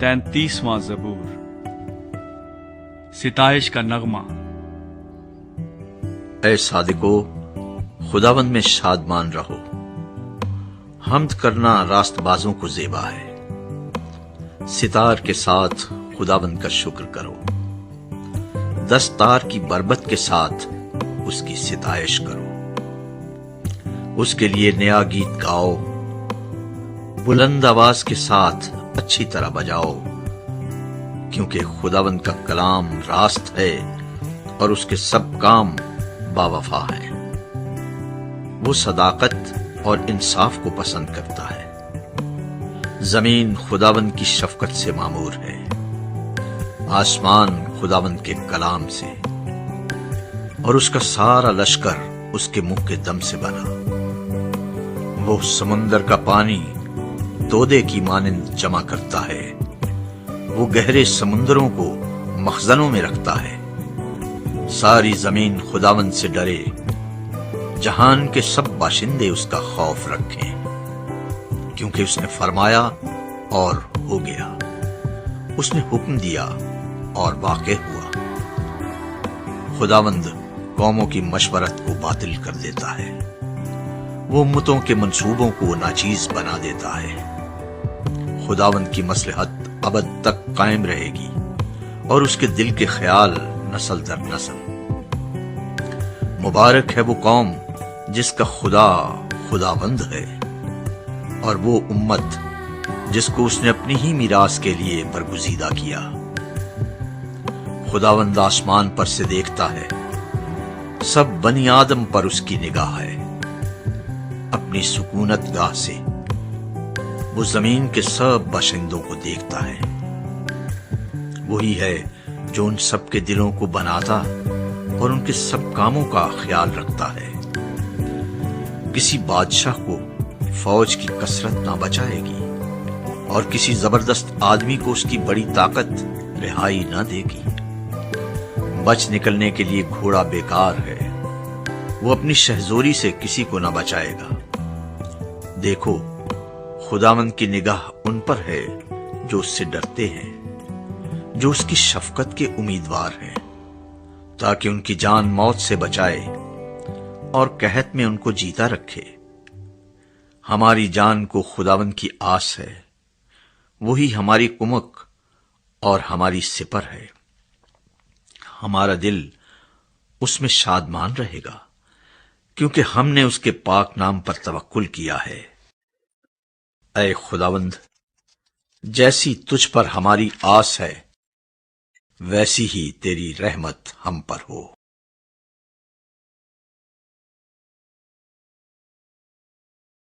33واں زبور، ستائش کا نغمہ۔ اے صادقو، خداوند میں شادمان رہو، حمد کرنا راست بازوں کو زیبا ہے۔ ستار کے ساتھ خداوند کا شکر کرو، دستار کی بربت کے ساتھ اس کی ستائش کرو۔ اس کے لیے نیا گیت گاؤ، بلند آواز کے ساتھ اچھی طرح بجاؤ، کیونکہ خداوند کا کلام راست ہے اور اس کے سب کام باوفا ہیں۔ وہ صداقت اور انصاف کو پسند کرتا ہے۔ زمین خداوند کی شفقت سے معمور ہے، آسمان خداوند کے کلام سے، اور اس کا سارا لشکر اس کے منہ کے دم سے بنا۔ وہ سمندر کا پانی تودے کی مانند جمع کرتا ہے، وہ گہرے سمندروں کو مخزنوں میں رکھتا ہے۔ ساری زمین خداوند سے ڈرے، جہان کے سب باشندے اس کا خوف رکھیں، کیونکہ اس نے فرمایا اور ہو گیا، اس نے حکم دیا اور واقع ہوا۔ خداوند قوموں کی مشورت کو باطل کر دیتا ہے، وہ امتوں کے منصوبوں کو ناچیز بنا دیتا ہے۔ خداوند کی مصلحت ابد تک قائم رہے گی، اور اس کے دل کے خیال نسل در نسل۔ مبارک ہے وہ قوم جس کا خدا خداوند ہے، اور وہ امت جس کو اس نے اپنی ہی میراث کے لیے برگزیدہ کیا۔ خداوند آسمان پر سے دیکھتا ہے، سب بنی آدم پر اس کی نگاہ ہے۔ اپنی سکونت گاہ سے وہ زمین کے سب باشندوں کو دیکھتا ہے۔ وہی ہے جو ان سب کے دلوں کو بناتا اور ان کے سب کاموں کا خیال رکھتا ہے۔ کسی بادشاہ کو فوج کی کثرت نہ بچائے گی، اور کسی زبردست آدمی کو اس کی بڑی طاقت رہائی نہ دے گی۔ بچ نکلنے کے لیے گھوڑا بیکار ہے، وہ اپنی شہزوری سے کسی کو نہ بچائے گا۔ دیکھو، خداوند کی نگاہ ان پر ہے جو اس سے ڈرتے ہیں، جو اس کی شفقت کے امیدوار ہیں، تاکہ ان کی جان موت سے بچائے اور قحط میں ان کو جیتا رکھے۔ ہماری جان کو خداوند کی آس ہے، وہی ہماری کمک اور ہماری سپر ہے۔ ہمارا دل اس میں شادمان رہے گا، کیونکہ ہم نے اس کے پاک نام پر توکل کیا ہے۔ اے خداوند، جیسی تجھ پر ہماری آس ہے، ویسی ہی تیری رحمت ہم پر ہو۔